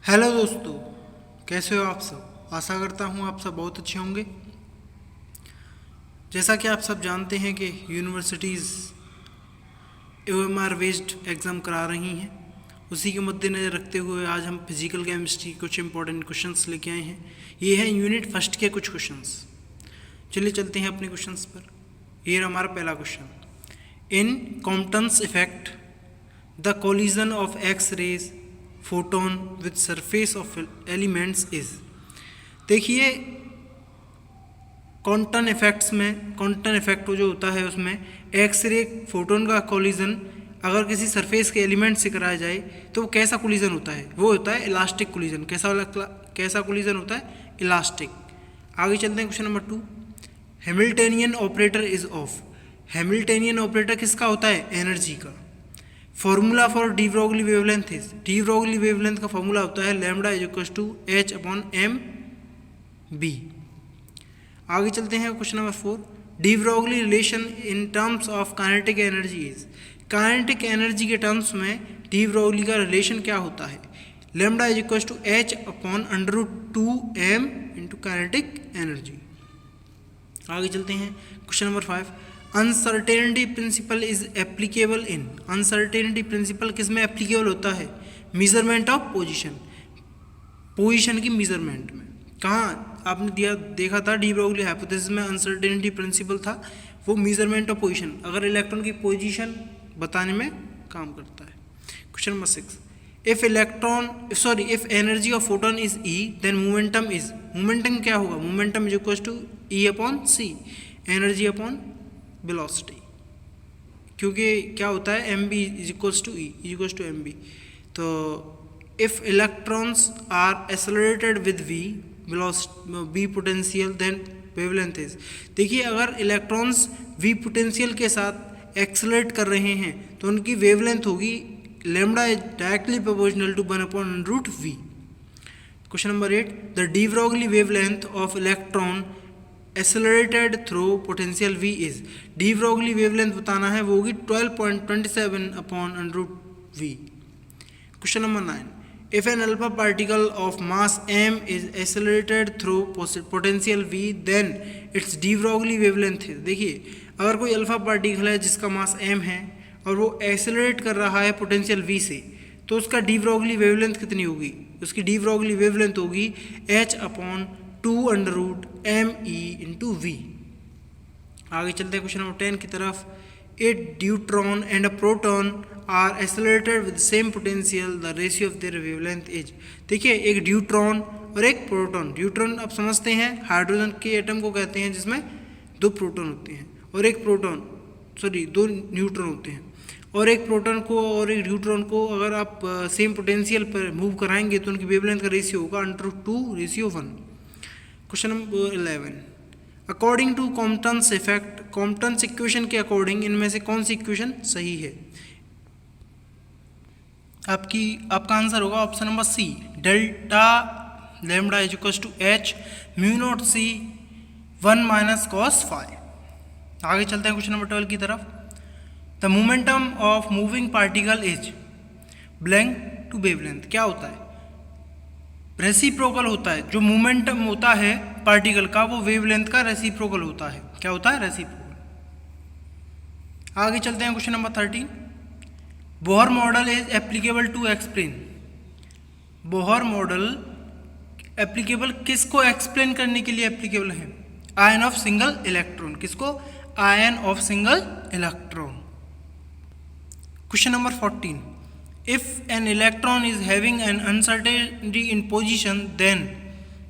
Hello दोस्तों, कैसे हो आप सब। आशा करता हूँ आप सब बहुत अच्छे होंगे। जैसा कि आप सब जानते हैं कि यूनिवर्सिटीज़ OMR बेस्ड एग्ज़ाम करा रही हैं, उसी के मद्देनज़र रखते हुए आज हम फिजिकल केमिस्ट्री कुछ इंपॉर्टेंट क्वेश्चंस लेके आए हैं। ये हैं यूनिट फर्स्ट के कुछ क्वेश्चंस। चलिए चलते हैं अपने क्वेश्चंस पर। ये रहा हमारा पहला question. In Compton's effect the collision of X rays photon with surface of elements is. देखिए, क्वांटम इफेक्ट्स में क्वांटम इफेक्ट जो होता है उसमें एक्स रे फोटोन का कोलिजन अगर किसी सरफेस के एलिमेंट से कराया जाए तो वो कैसा कोलिजन होता है? वो होता है इलास्टिक कोलिजन। कैसा कोलिजन होता है? इलास्टिक। आगे चलते हैं question number 2। Hamiltonian operator is of. Hamiltonian operator किसका होता है? एनर्जी का। Formula for de Broglie wavelength is. De Broglie wavelength का फॉर्मूला होता है lambda is equal to H upon M B. आगे चलते हैं question number 4। De Broglie relation in terms of kinetic energy is. Kinetic energy के terms में de Broglie का relation क्या होता है? Lambda is equal to H upon under root 2m into kinetic energy. आगे चलते हैं question number 5। Uncertainty principle is applicable in. Uncertainty principle किस में एप्लीकेबल होता है? Measurement of position. पोजीशन की मेजरमेंट में। कहाँ आपने देखा था डी ब्रोगली हाइपोथेसिस में अनसर्टेनिटी प्रिंसिपल था, वो मेजरमेंट ऑफ पोजीशन, अगर इलेक्ट्रॉन की पोजीशन बताने में काम करता है। Question number 6। If energy of photon is E then momentum is. Momentum क्या होगा? Momentum is equal to E upon C, energy upon velocity. क्योंकि क्या होता है mb is equals to E is equals to mb। तो if electrons are accelerated with v potential then wavelength is. देखिए, अगर electrons v potential के साथ accelerate कर रहे हैं तो उनकी वेवलेंथ होगी lambda is directly proportional to 1 upon root v। Question number 8। The de Broglie wavelength of electron accelerated through potential v is. De Broglie wavelength बताना है, वो होगी 12.27 upon root v। Question number 9। If an alpha particle of mass m is accelerated through potential v then its de Broglie wavelength है। देखिए, अगर कोई alpha particle है जिसका मास m है और वो एक्सेलरेट कर रहा है पोटेंशियल v से, तो उसका डी ब्रोगली वेवलेंथ कितनी होगी? उसकी डी ब्रोगली वेवलेंथ होगी h upon 2 under root me into v। आगे चलते हैं क्वेश्चन नंबर 10 की तरफ। A deuteron and a proton are accelerated with same potential, the ratio of their wavelength is. देखिए, एक ड्यूट्रॉन और एक प्रोटॉन। ड्यूट्रॉन आप समझते हैं हाइड्रोजन के एटम को कहते हैं जिसमें 2 प्रोटॉन होते हैं, और एक 2 न्यूट्रॉन होते हैं। और एक प्रोटॉन को और एक न्यूट्रॉन को अगर आप सेम पोटेंशियल पर मूव कराएंगे तो उनकी वेवलेंथ का रेशियो होगा √2:1। Question number 11। According to Compton's effect, Compton's equation के अकॉर्डिंग इनमें से कौन सी इक्वेशन सही है? आपका आंसर होगा option number C, delta lambda is equal to H mu naught C 1 minus cos phi. आगे चलते हैं क्वेश्चन नंबर 12 की तरफ। The momentum of moving particle is blank to wavelength. क्या होता है? रेसिप्रोकल होता है। जो मोमेंटम होता है पार्टिकल का वो वेवलेंथ का रेसिप्रोकल होता है। क्या होता है? रेसिप्रोकल। आगे चलते हैं question number 13। Bohr model is applicable to explain. Bohr model applicable किसको एक्सप्लेन करने के लिए एप्लीकेबल है? Ion of single electron. किसको? Ion of single electron. Question number 14। If an electron is having an uncertainty in position, then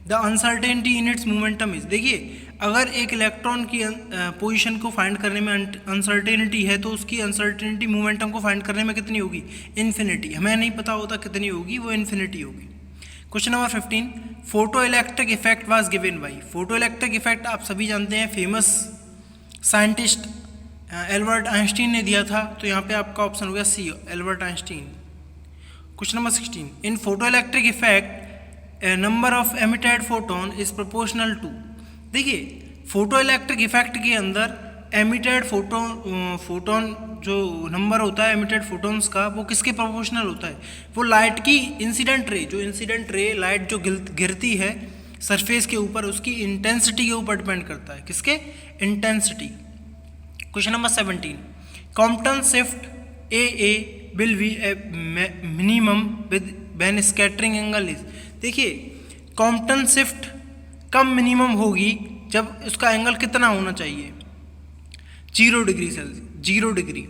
the uncertainty in its momentum is। देखिए, अगर एक electron की पोजीशन को फाइंड करने में अनसर्टेनिटी है तो उसकी अनसर्टेनिटी मोमेंटम को फाइंड करने में कितनी होगी? इन्फिनिटी। हमें नहीं पता होता कितनी होगी, वो इन्फिनिटी होगी। Question number 15। Photo electric effect was given by. Photo electric effect आप सभी जानते हैं, फेमस साइंटिस्ट एल्बर्ट आइंस्टीन ने दिया था, तो यहाँ पे आपका ऑप्शन हो गया C, Albert Einstein. Question number 16। In photoelectric effect number of emitted photon is proportional to. देखिए, फोटोइलेक्ट्रिक इफेक्ट के अंदर एमिटेड फोटोन जो नंबर होता है एमिटेड फोटोन्स का, वो किसके प्रोपोर्शनल होता है? वो लाइट की इंसिडेंट रे लाइट जो गिरती है सरफेस के ऊपर, उसकी इंटेंसिटी के ऊपर डिपेंड करता है। किसके? Intensity. Question number 17, Compton shift A will be minimum with when scattering angle is. देखिए, कॉम्पटन शिफ्ट कब मिनिमम होगी? जब उसका एंगल कितना होना चाहिए? 0 डिग्री सेल्सियस, 0 डिग्री।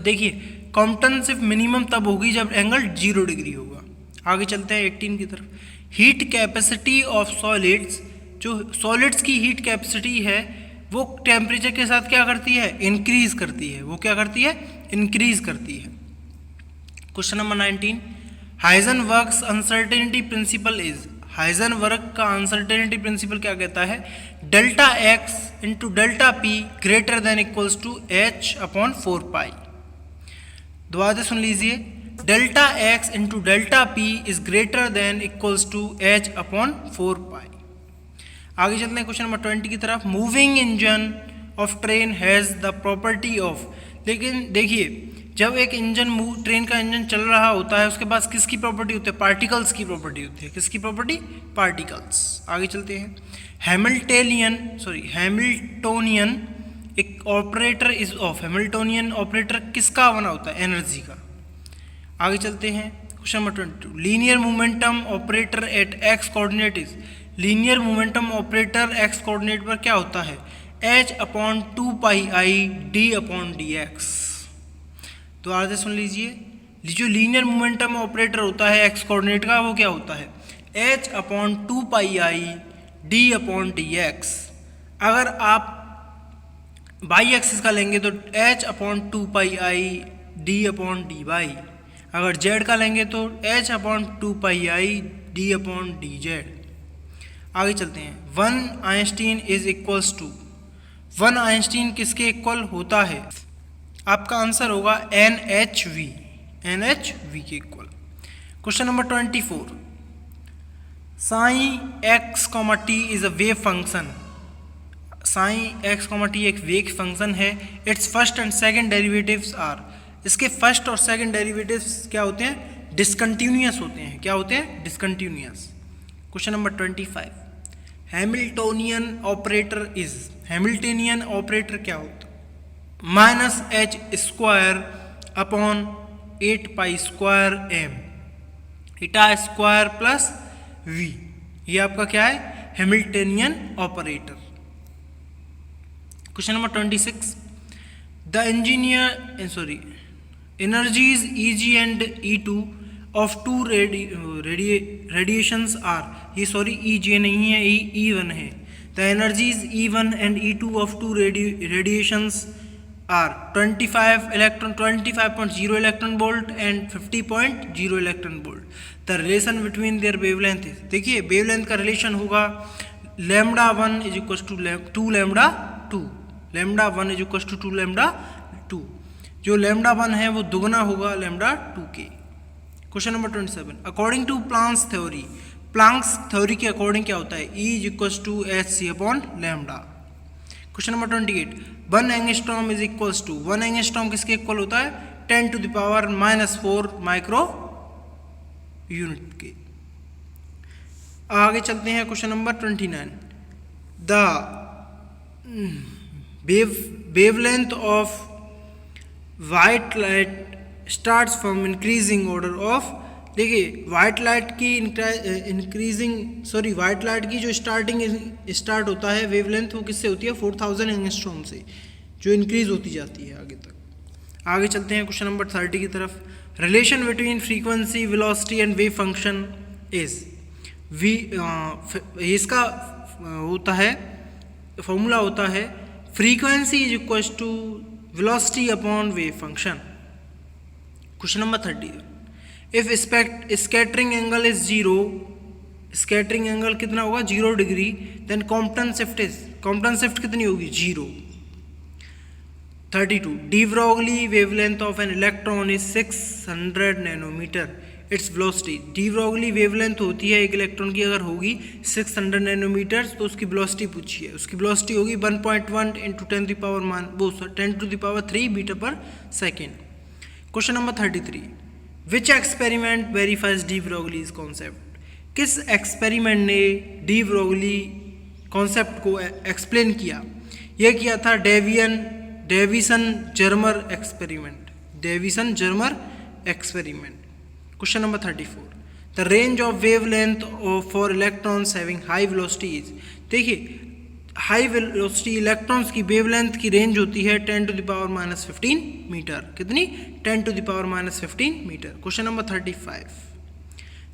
देखिए, कॉम्पटन शिफ्ट मिनिमम तब होगी जब एंगल 0 डिग्री होगा। आगे चलते हैं 18 की तरफ। हीट कैपेसिटी ऑफ सॉलिड्स, जो सॉलिड्स की हीट कैपेसिटी है वो टेम्परेचर के साथ क्या करती है? इंक्रीज करती है। वो क्या करती है? इंक्रीज करती है। Question number 19, Heisenberg's uncertainty principle is. Heisenberg का अनसर्टेनिटी प्रिंसिपल क्या कहता है? Delta X into delta P greater than equals to H upon 4 pi. दोबारा से सुन लीजिए, delta X into delta P is greater than equals to H upon 4 pi. आगे चलते हैं क्वेश्चन नंबर 20 की तरफ। Moving engine of train has the property of. लेकिन देखिए, जब एक ट्रेन का इंजन चल रहा होता है उसके पास किसकी प्रॉपर्टी होती है? पार्टिकल्स की प्रॉपर्टी होती है। किसकी प्रॉपर्टी? पार्टिकल्स। आगे चलते हैं। हैमिल्टोनियन एक operator is of. Hamiltonian operator किसका बना होता है? एनर्जी का। आगे चलते हैं question number 22, linear momentum operator at X coordinate is. Linear momentum operator X coordinate पर क्या होता है? h upon 2 pi I D upon D X. तो आगे सुन लीजिए, जो लीनियर मोमेंटम ऑपरेटर होता है एक्स कोऑर्डिनेट का, वो क्या होता है? h upon 2 pi I D upon D x. अगर आप बाई एक्सिस का लेंगे तो h upon 2 pi I D upon d y. अगर z का लेंगे तो h upon 2 pi I D upon d z. आगे चलते हैं। 1 Einstein is equals to. 1 Einstein किसके इक्वल होता है? आपका आंसर होगा NHV, NHV के equal. Question number 24, sine x comma T is a wave function. Sine x comma T एक वेव फंक्शन है। Its first and second derivatives are. इसके first और सेकंड डेरिवेटिव्स क्या होते हैं? डिसकंटिन्यूअस होते हैं। क्या होते हैं? Discontinuous. Question number 25, Hamiltonian operator is. Hamiltonian operator क्या होता है? -h² upon 8 pi square m eta square plus v। ये आपका क्या है? Hamiltonian operator. Question number 26, the energies Eg and E2 of two radiations are। ये सॉरी Eg नहीं है, E1 है। The energies E1 and E2 of two radiations are 25.0 electron volt and 50.0 electron volt। the relation between their wavelength is। देखिए, wavelength का relation होगा λ1 is equals to 2 λ2। λ1 is equals to 2 λ2। जो λ1 है वो दुगना होगा λ2 के। Question number 27, according to Planck's theory. Planck's theory के अकॉर्डिंग क्या होता है? E is equals to hc upon λ। क्वेश्चन नंबर 28, 1 angstrom is equals to. 1 angstrom किसके इक्वल होता है? 10⁻⁻4 माइक्रो यूनिट के। आगे चलते हैं question number 29, the wavelength of white light starts from increasing order of. देखिए, वाइट लाइट की जो स्टार्ट होता है वेवलेंथ, वो किससे होती है? 4000 एंगस्ट्रॉम से, जो इंक्रीज होती जाती है आगे तक। आगे चलते हैं क्वेश्चन नंबर 30 की तरफ। Relation between frequency velocity and wave function is. इसका होता है फॉर्मूला होता है frequency is equal to velocity upon wave function. Question number 30, if scattering angle is 0, scattering angle कितना होगा? 0 डिग्री, देन कॉम्पटन शिफ्ट कितनी होगी? 0। 32, de Broglie wavelength of an electron is 600 nanometre. Its velocity. De Broglie wavelength होती है एक electron की, अगर होगी 600 नैनोमीटर तो उसकी वेलोसिटी पूछी है, उसकी वेलोसिटी होगी 1.1 into 10⁻³ metre per second. Question number 33, which experiment verifies de Broglie's concept? किस एक्सपेरिमेंट ने डी ब्रोगली कॉन्सेप्ट को एक्सप्लेन किया? यह किया था Davisson Germer experiment, Davisson Germer experiment. Question number 34, the range of wavelength for electrons having high velocities. देखिए high velocity electrons की wavelength की रेंज होती है 10⁻⁻15 मीटर। कितनी? 10⁻⁻15 metre. Question number 35,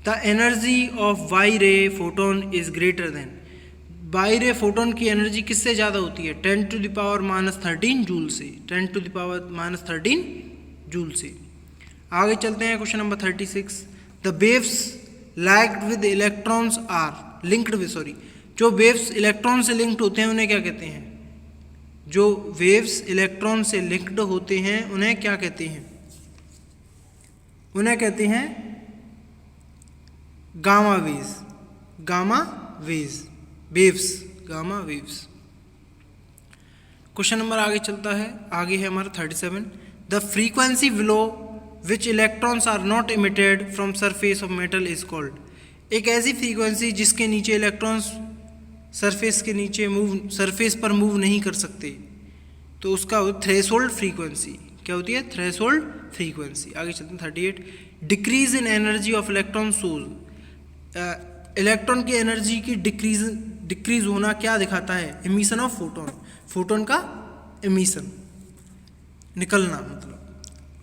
the energy of Y ray photon is greater than. Y ray photon की energy किससे ज़्यादा होती है? 10⁻⁻13 जूल से, 10⁻⁻13 जूल से। आगे चलते हैं question number 36, the waves lagged with electrons are linked with, sorry, जो वेव्स इलेक्ट्रॉन से लिंक्ड होते हैं उन्हें क्या कहते हैं? जो वेव्स इलेक्ट्रॉन से लिंक्ड होते हैं उन्हें क्या कहते हैं? उन्हें कहते हैं gamma waves, gamma waves, waves, gamma waves. Question number आगे चलता है, आगे है हमारा 37, the frequency below which electrons are not emitted from surface of metal is called. एक ऐसी फ्रीक्वेंसी जिसके नीचे इलेक्ट्रॉन्स सरफेस के नीचे सरफेस पर मूव नहीं कर सकते, तो उसका थ्रेशोल्ड फ्रीक्वेंसी क्या होती है? Threshold frequency. आगे चलते हैं 38, decrease in energy of electron shows. Electron की एनर्जी की डिक्रीज होना क्या दिखाता है? एमिशन ऑफ फोटोन, फोटोन का एमिशन, निकलना मतलब।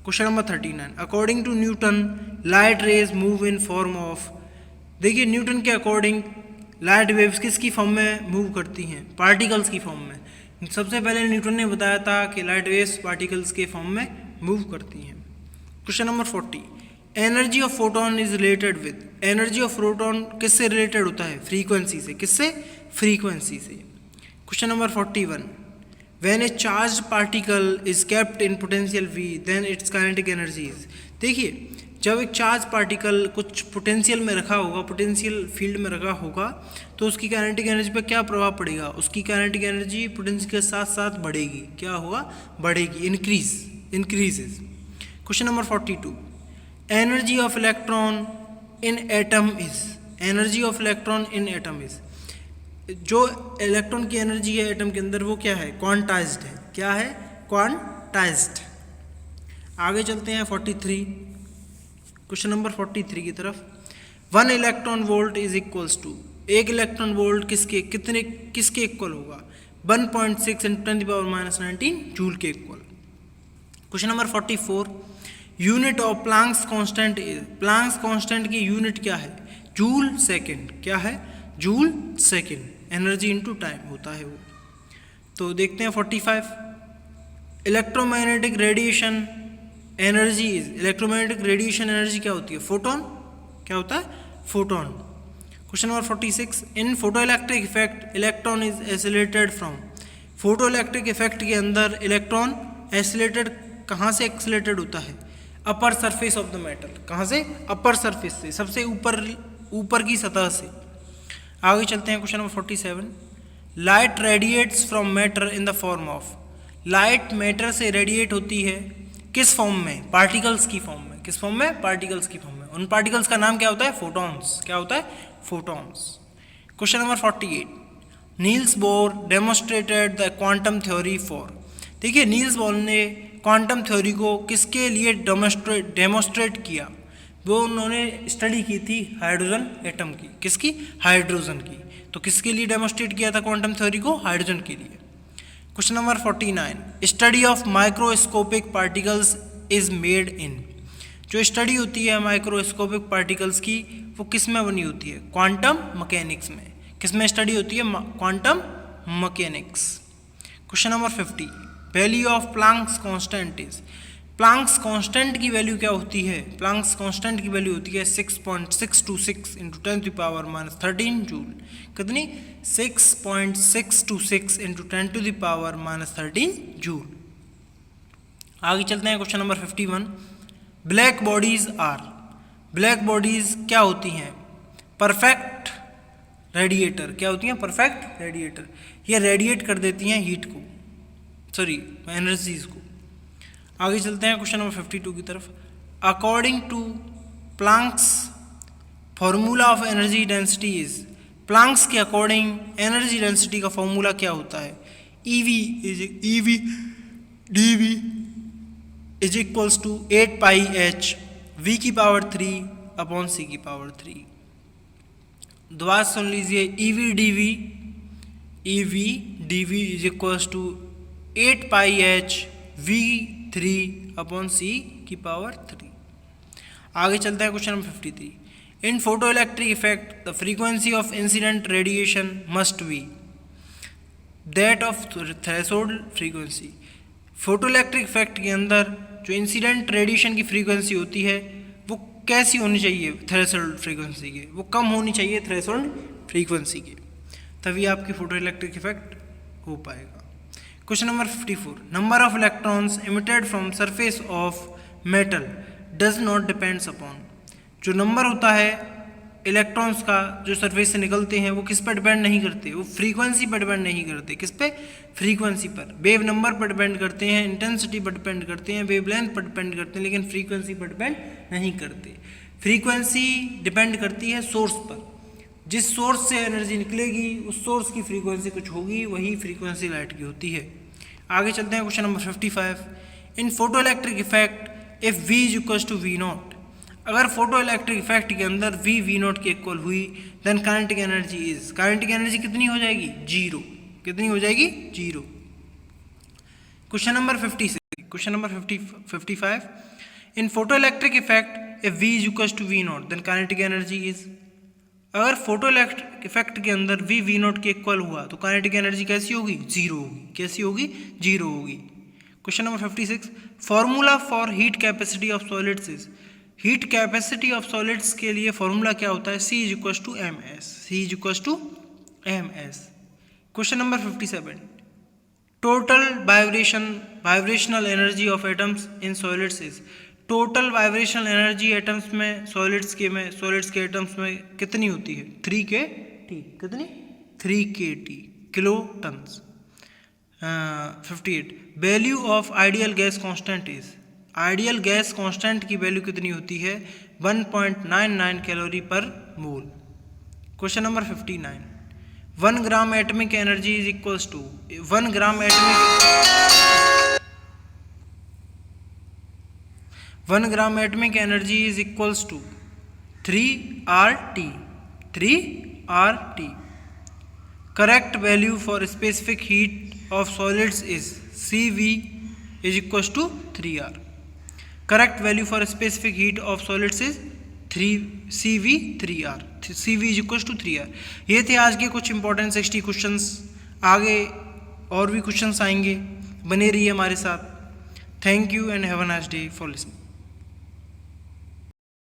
Question number 39, according to Newton light rays move in form of. देखिए न्यूटन के अकॉर्डिंग लाइट वेव्स किसकी फॉर्म में मूव करती हैं? पार्टिकल्स की फॉर्म में। सबसे पहले न्यूटन ने बताया था कि लाइट वेव्स पार्टिकल्स के फॉर्म में मूव करती हैं। Question number 40, energy of photon is related with. Energy of photon किससे रिलेटेड होता है? फ्रीक्वेंसी से। किससे? फ्रीक्वेंसी से। Question number 41, when a charge particle is kept in potential V then its kinetic energy is. देखिए जब एक चार्ज पार्टिकल कुछ पोटेंशियल में रखा होगा, पोटेंशियल फील्ड में रखा होगा, तो उसकी काइनेटिक एनर्जी पर क्या प्रभाव पड़ेगा? उसकी काइनेटिक एनर्जी पोटेंशियल के साथ साथ बढ़ेगी। क्या होगा? बढ़ेगी, increases. Question number 42, energy of electron in atom is. Energy of electron in atom is. जो इलेक्ट्रॉन की एनर्जी है एटम के अंदर वो क्या है? क्वांटाइज्ड है। क्या है? क्वांटाइज्ड। आगे चलते हैं 43, क्वेश्चन नंबर 43 की तरफ। 1 electron volt is equals to. एक इलेक्ट्रॉन वोल्ट किसके इक्वल होगा? 1.6 × 10⁻⁻19 जूल के equal. Question number 44, unit of Planck's constant is. Planck's constant की यूनिट क्या है? Joule second. क्या है? Joule second. Energy into time होता है वो। तो देखते हैं 45, electromagnetic radiation energy is. Electromagnetic radiation energy क्या होती है? फोटोन। क्या होता है? Photon. Question number 46, in photo electric effect electron is acylated from. Photo electric effect के अंदर इलेक्ट्रॉन एसिलेटेड कहाँ से एक्सिलेटेड होता है? Upper surface of the metal. कहाँ से? अपर सरफेस से, सबसे ऊपर की सतह से। आगे चलते हैं question number 47, light radiates from matter in the form of. Light matter से रेडिएट होती है किस फॉर्म में? पार्टिकल्स की फॉर्म में। किस फॉर्म में? पार्टिकल्स की फॉर्म में। उन पार्टिकल्स का नाम क्या होता है? फोटॉन्स। क्या होता है? Photons. Question number 48, Niels Bohr demonstrated the quantum theory for. देखिए नील्स बोर ने क्वांटम थ्योरी को किसके लिए डेमोस्ट्रेट किया? वो उन्होंने स्टडी की थी हाइड्रोजन एटम की। किसकी? हाइड्रोजन की। तो किसके लिए डेमोस्ट्रेट किया था क्वांटम थ्योरी को? हाइड्रोजन के लिए। Question number 49, study of microscopic particles is made in. जो स्टडी होती है माइक्रोस्कोपिक पार्टिकल्स की वो किस में बनी होती है? क्वांटम मैकेनिक्स में। किस में स्टडी होती है? Quantum mechanics. Question number 50, value of Planck's constant is. Planck's constant की वैल्यू क्या होती है? प्लैंक्स कांस्टेंट की वैल्यू होती है 6.626 × 10⁻⁻13 जूल। कितनी? 6.626 × 10⁻⁻13 जूल। आगे चलते हैं question number 51, black bodies are. Black bodies क्या होती हैं? Perfect radiator. क्या होती हैं? Perfect radiator. ये रेडिएट कर देती हैं हीट को, सॉरी एनर्जीज को। आगे चलते हैं क्वेश्चन नंबर 52 की तरफ। According to Planck's formula of energy density is, Planck's के अकॉर्डिंग एनर्जी डेंसिटी का फॉर्मूला क्या होता है? EV DV is equals to 8 pi H V की पावर 3 अपॉन सी की पावर 3। दोबारा सुन लीजिए, EV DV is equals to 8 pi H V 3 upon C की पावर 3। आगे चलता है question number 53। In photo electric effect the frequency of incident radiation must be that of threshold frequency. Photo electric effect के अंदर जो incident radiation की frequency होती है वो कैसी होनी चाहिए? थ्रेशोल्ड फ्रीक्वेंसी के, वो कम होनी चाहिए थ्रेशोल्ड फ्रीक्वेंसी के, तभी आपकी फोटो इलेक्ट्रिक इफेक्ट हो पाएगा। Question number 54। Number of electrons emitted from surface of metal does not depends upon. जो नंबर होता है इलेक्ट्रॉन्स का जो सरफेस से निकलते हैं वो किस पर डिपेंड नहीं करते? वो फ्रीक्वेंसी पर डिपेंड नहीं करते। किस पे? फ्रीक्वेंसी पर। वेव नंबर पर डिपेंड करते हैं, इंटेंसिटी पर डिपेंड करते हैं, वेव लेंथ पर डिपेंड करते हैं, लेकिन फ्रीक्वेंसी पर डिपेंड नहीं करते। फ्रीक्वेंसी डिपेंड करती है सोर्स पर। जिस सोर्स से एनर्जी निकलेगी उस सोर्स की फ्रीक्वेंसी कुछ होगी, वही फ्रीक्वेंसी लाइट की होती है। आगे चलते हैं question number 55। In photo electric effect if V is equal to V0, अगर फोटो इलेक्ट्रिक इफेक्ट के अंदर V V0 के इक्वल हुई then kinetic energy is, kinetic energy कितनी हो जाएगी? 0। कितनी हो जाएगी? 0। Question number 56। Question number 55। In photo electric effect if V is equal to V0 then kinetic energy is, अगर फोटो इलेक्ट्रिक इफेक्ट के अंदर V V0 के इक्वल हुआ तो काइनेटिक एनर्जी कैसी होगी? 0 होगी। कैसी होगी? 0 होगी। Question number 56। Formula for heat capacity of solids is, heat capacity of solids के लिए फॉर्मूला क्या होता है? C is equal to MS। C is equal to MS। Question number 57। Total vibrational energy of atoms in solids is, total vibrational energy atoms में solids के atoms में कितनी होती है? 3kT। कितनी? 3kT kilo tons. 58। Value of ideal gas constant is, ideal gas constant की value कितनी होती है? 1.99 calorie per mole. Question number 59। 1 gram atomic energy is equals to, 1 gram atomic energy is equals to 3RT। 3RT। Correct value for specific heat of solids is CV is equals to 3R। Correct value for specific heat of solids is CV 3R। CV is equals to 3R। ये थे आज के कुछ important 60 questions. आगे और भी questions आएंगे, बने रहिए हमारे साथ। Thank you and have a nice day for listening.